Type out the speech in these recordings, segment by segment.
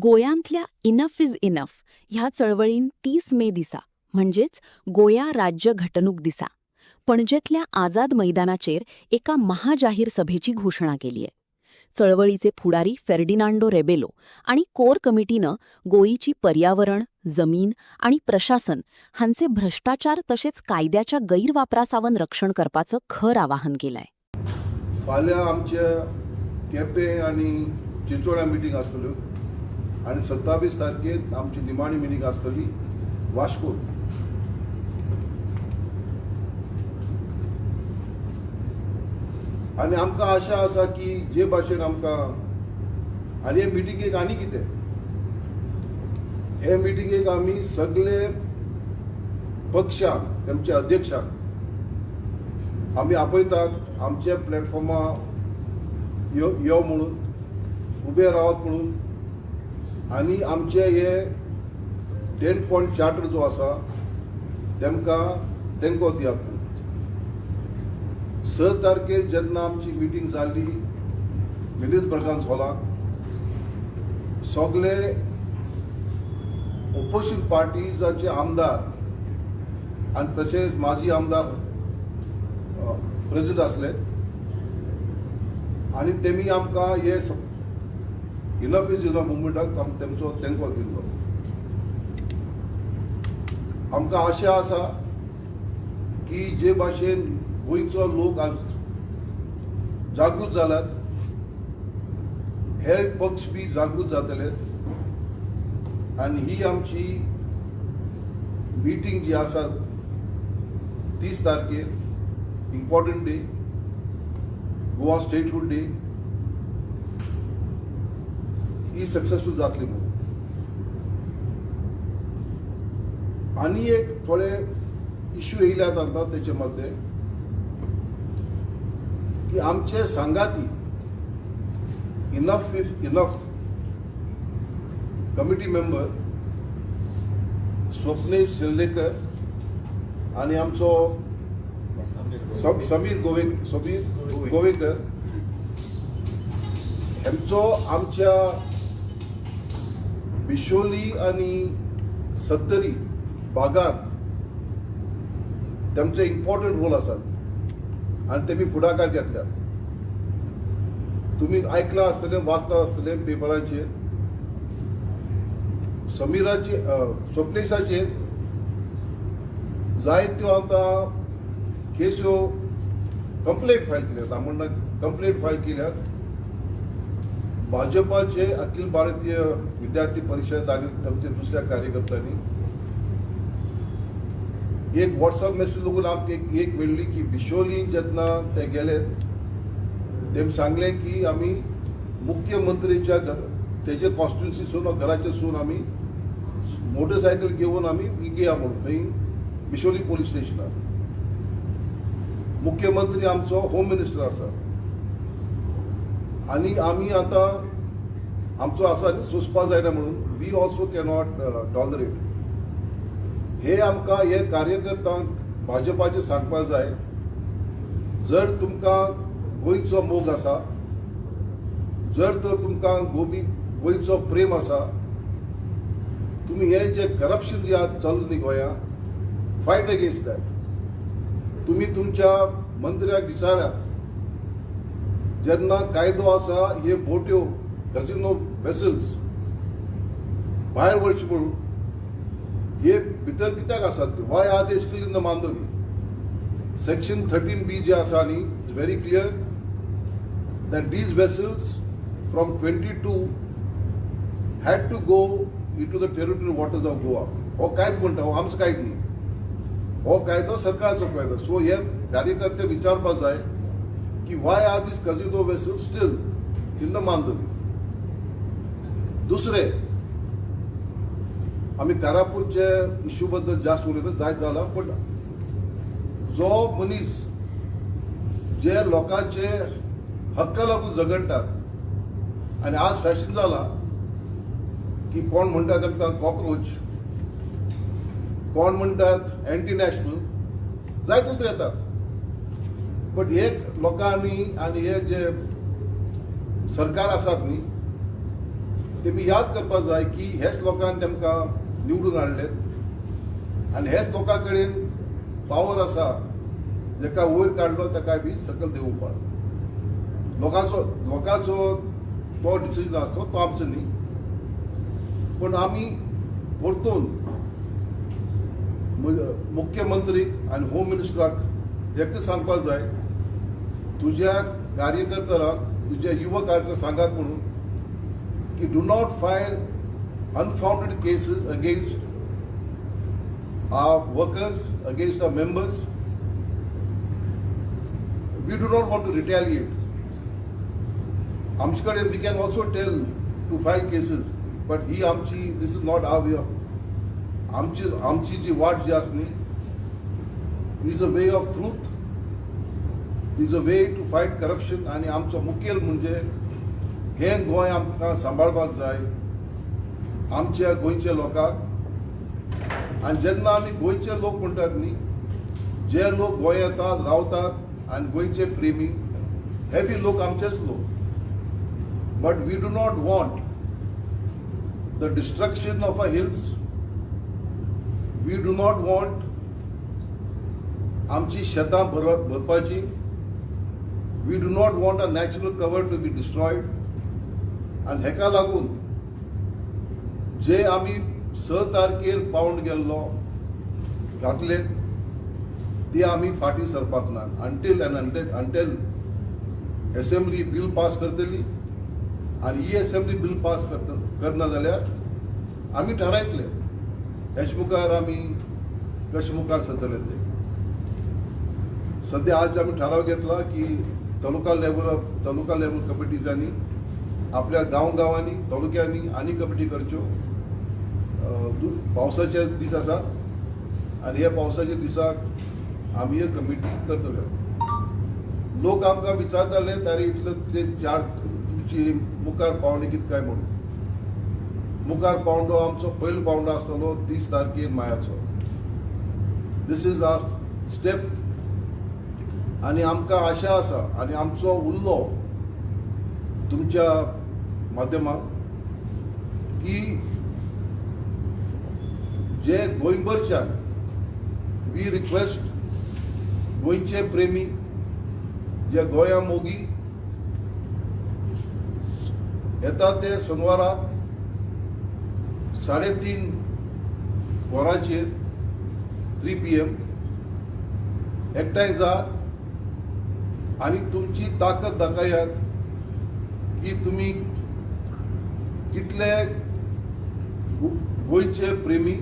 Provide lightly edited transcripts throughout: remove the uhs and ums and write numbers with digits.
गोंयांतल्या enough is enough ह्या चळवळीन 30 मे दिसा म्हणजेच गोया राज्य घटणूक दिसा पणजेतल्या आझाद मैदानाचेर एका महाजाहीर सभेची घोषणा केलीये. चळवळीचे फुडारी फेर्डिनांडो रेबेलो आणि कोर कमिटीनं गोंयची पर्यावरण, जमीन आणि प्रशासन हांचे भ्रष्टाचार तशेंच कायद्याच्या गैरवापरासावन रक्षण करपाचं खर आवाहन केलंय. फाल्यां आमच्या केपें आनी चिंचोड्या मिटींग आसतल्यो आनी 27 तारखेर आमची निमाणी मिटींग आसतली वास्को. आनी आमकां आशा आसा की जे भाशेन आमकां आनी हे मिटींगेक आनी कितें हे मिटींगेक आमी सगळे पक्षांक तेमचे अध्यक्षांक आमी आपयतात आमच्या प्लॅटफॉर्मार यो म्हणून उबे रावत म्हणून आनी आमचे हे 10 पॉयंट चार्टर जो आसा तेंकां तेंको दियात म्हणून. 6 तारखेर जेन्ना आमची मिटींग जाल्ली मिलिंद हॉलांत सगळे ओपोजिशन पार्टीजाचे आमदार आनी तशेंच माजी आमदार प्रेसिडेंट आसले आनी तेमी आमकां हे इनफ इज इनफ मुवमेंटाक तेंचो तेंको दिल्लो. आमकां आशा आसा की जे भाशेन गोंयचो लोक आज जागृत जाल्यात हे पक्ष बी जागृत जातले आनी ही आमची मिटींग जी आसा 30 तारखेर important day, Goa statehood day, ही सक्सेसफुल जातली म्हणून. आनी एक थोडे इश्यू येयल्यात आता तेचे मध्ये की आमचे सांगाती enough is enough committee member Swapnesh Shellekar आणि आमचो समीर गोवेकर हेंचो आमच्या बिशोली आणि सत्तरी भागात तेमचे इम्पॉर्टंट रोल आसात आणि तेमी फुडाकार घेतल्यात. तुम्ही ऐकला आसतले वाचला आसतले पेपरांचेर समीराचे स्वप्नेशाचेर जायत्यो आतां केस्यो कंप्लेंट फायल केल्यात. म्हणून कंप्लेंट फायल केल्यात भाजपाचे अखिल भारतीय विद्यार्थी परिषद आणि तांच्या दुसऱ्या कार्यकर्त्यांनी. एक व्हॉट्सअप मेसेज लोगून आमकां एक मेळ्ळी की बिशोली जेन्ना ते गेले तेम सांगले की आमी मुख्यमंत्रीच्या तेजे कॉन्स्टिट्युन्सीसून घराचेसून आमी मोटरसायकल घेवन आमी गेया म्हणून थंय बिशोली पोलीस स्टेशनार. मुख्यमंत्री आमचो होम मिनिस्टर आसा आनी आमी आतां आमचो आसा सोंसपा जायना म्हणून वी ऑल्सो कॅनॉट टॉलरेट. हे आमकां हे कार्यकर्त्यांक भाजपाचे सांगपाक जाय जर तुमकां गोंयचो मोग आसा, जर तर तुमकां गोंयचो प्रेम आसा, तुम्ही हे जे करप्शन जे आज चल्ला न्ही गोंया फायट अगेन्स्ट दॅट. तुम्ही तुमच्या मंत्र्याक विचारात जेन्ना कायदो आसा हे बोट्यो कसिनो वेसल्स भायर वळची म्हणून हे भितर कित्याक आसात why are they still in the Mandovi. Section 13B जे आसा न्ही is very clear that these vessels from 22 had to go into the territorial waters of Goa. हो कायद म्हणटा हो आमचो कायद न्ही, हो कायदो सरकारचो कायदो. सो हे कार्यकर्ते विचारपाक जाय की why are these casino vessels still in the Mandovi. दुसरे आमी कारापूरचे इश्यू बद्दल जास्त उलयतात जायत जाला पण जो मनीस जे लोकांचे हक्का लागून झगडटात आणि आज फॅशन जाला की कोण म्हणतात तांकां कॉक्रोच, कोण म्हणतात अँटी नॅशनल, जायत उतर येतात. बट हे लोकांनी आणि हे जे सरकार आसात न्ही तेमी याद करपाक जाय की हेच लोकांनी तेमकां निवडून हाडलेत आनी हेच लोकां कडेन पावर आसा जेका वयर काडलो तेका बी सकयल देंवोवपाक. लोकांचो तो डिसिजन आसलो, तो आमचो न्ही. पूण आमी परतून मुख्यमंत्रीक आनी होम मिनिस्टराक एकटें सांगपाक जाय, तुज्या कार्यकर्त्यांक, तुज्या युवा कार्यकर्त्यांक सांगात म्हणून की do not file unfounded cases against our workers, against our members. We do not want to retaliate. आमचे कडेन we can also tell to file cases, but this is not our way of. आमची जी वाट जी आसली is a way of truth, is a way to fight corruption. आणि आमचो मुखेल म्हणजे हे गोंय आमकां सांबाळपाक जाय, आमच्या गोंयच्या लोकांक. आणि जेन्ना आमी गोंयचे लोक म्हणटात न्ही, जे लोक गोंय येतात, रावतात आनी गोंयचे प्रेमी, हे बी लोक आमचेच लोक. But we do not want the destruction of a hills. We do not want आमची शेतां भरपाची. We do not want a natural cover to be destroyed. आनी हेका लागून जे आमी 6 तारखेर पावंड गेल्लो घातले ते आमी फाटीं सरपाक ना. अंटील असेंब्ली बिल पास करतली आनी ही असेंब्ली बिल पास करना जाल्यार आमी थारायतले हेचे मुखार आमी कशे मुखार सरतले ते. सध्या आज आमी थाराव घेतला की तालुका लेवल कमिटीजांनी आपल्या गांवांनी तालुक्यांनी आनी कमिटी करच्यो. पावसाचे दीस आसात आनी ह्या पावसाच्या दिसाक आमी एक कमिटी करतले. लोक आमकां विचारताले तारी इतलो ते तुमची मुखार पावंडे कितें काय म्हणून. मुखार पावंडो आमचो पयलो पावंडो आसतलो 30 तारखेर मायाचो. दिस इज आवर स्टेप. आनी आमकां आशा आसा आनी आमचो उल्लो तुमच्या माध्यमांत की जे गोंयभरच्यान वी रिक्वेस्ट गोंयचे प्रेमी जे गोंया मोगी येता ते शेनवाराक 3:30 वरांचेर 3 PM एकठांय जात आनी तुमची ताकद दाखयात की तुमी कितले गोंयचे प्रेमी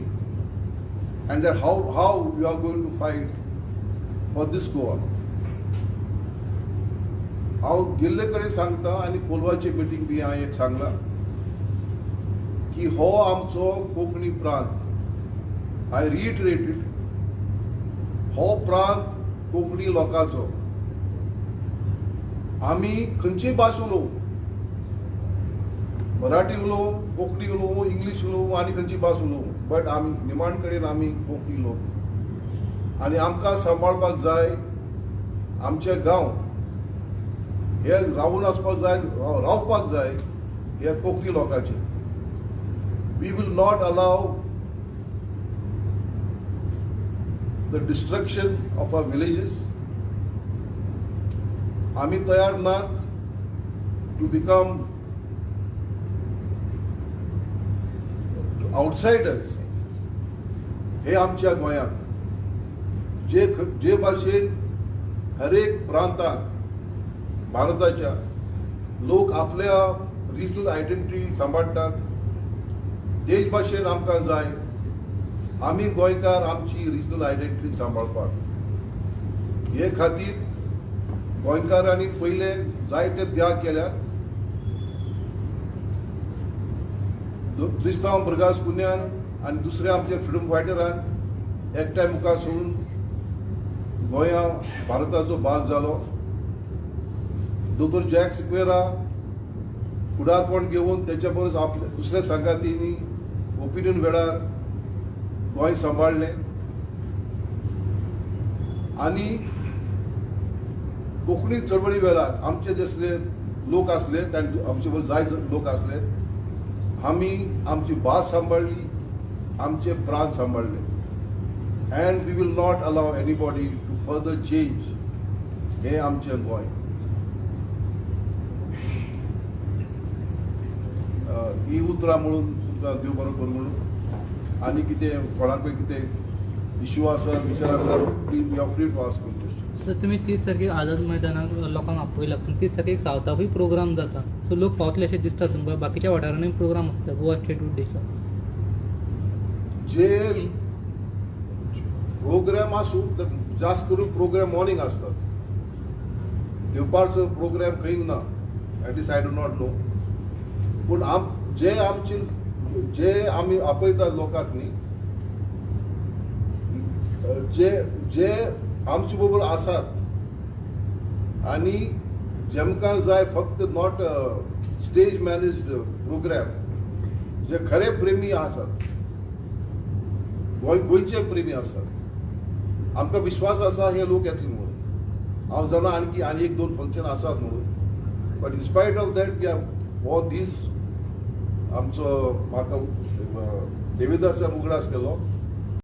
and that how we are going to fight for this Goa. हांव गेल्ले कडेन सांगता आनी कोलवाची मिटींग बी हांवें एक सांगला की हो आमचो कोंकणी प्रांत. आय रिइटरेटेड, हो प्रांत कोंकणी लोकांचो. आमी खंयचीय भास उलोवं, मराठी उलोवं, कोंकणी उलोवं, इंग्लीश उलोवं आनी खंयची भास उलोवं, बट आमी निमाण कडेन आमी कोंकणी लोक. आनी आमकां सांबाळपाक जाय आमचे गांव. हे रावून आसपाक जाय, रावपाक जाय हे कोंकणी लोकांचे. We will not allow the destruction of our villages. आमी तयार नात टू बिकम आउटसायडर्स. हे आमच्या गोंयांत जे भाशेन हर एक प्रांतांत भारताच्या लोक आपल्या रिजनल आयडेंटिटी सांबाळटात, तेच भाशेन आमकां जाय. आमी गोंयकार आमची रिजनल आयडेंटिटी सांबाळपाक. हे खातीर गोंयकारांनी पयले जायते त्याग केल्यात. क्रिस्तांव भुरगास कुन्यान आनी दुसरे आमचे फ्रिडम फायटरान एकठांय मुखार सोडून गोंया भारताचो भाग जालो. दोतोर जॅक सिक्वेरा फुडारपण घेवन तेच्या बरोबर आपल्या दुसऱ्या संगातींनी ओपिनियन वेळार गोंय सांबाळलें. आनी कोंकणी चळवळी वेळार आमचे जसले लोक आसले, आमचे बरोबर जाय लोक आसले, आम्ही आमची भास सांभाळली, आमचे प्राण सांभाळले. And we will not allow anybody to further change. हे आमचें गोंय. ही उतरां म्हणून तुमकां देव बरो करूं म्हणून. आनी कितें कोणाकूय कितें इश्यू आसा विचार आसा please you are free to ask me question. Sir तुमी 30 तारखेक आझाद मैदानाक लोकांक आपयला पूण 30 तारखेक सावथाकूय प्रोग्राम जाता सो लोक पावतले अशें दिसता तुमकां बाकीच्या वाठारांनी प्रोग्राम आसता गोवा स्टेटहूड डेचा. जे प्रोग्राम आसूं ते जास्त करून प्रोग्राम मॉर्निंग आसतात. दिवपारचो प्रोग्राम खंय ना at least I do not know. पूण जे आमी आपयतात लोकांक न्ही जे आमचे बरोबर आसात आनी जेमकां जाय फक्त नॉट स्टेज मॅनेज्ड प्रोग्राम, जे खरे प्रेमी आसात गोंयचे प्रेमी आसात, आमकां विश्वास आसा हे लोक येतले म्हणून. हांव जाणा आनी एक दोन फंक्शन आसात म्हणून. But in spite of that we have all this. आमचो म्हाका देविदास मुगडास केलो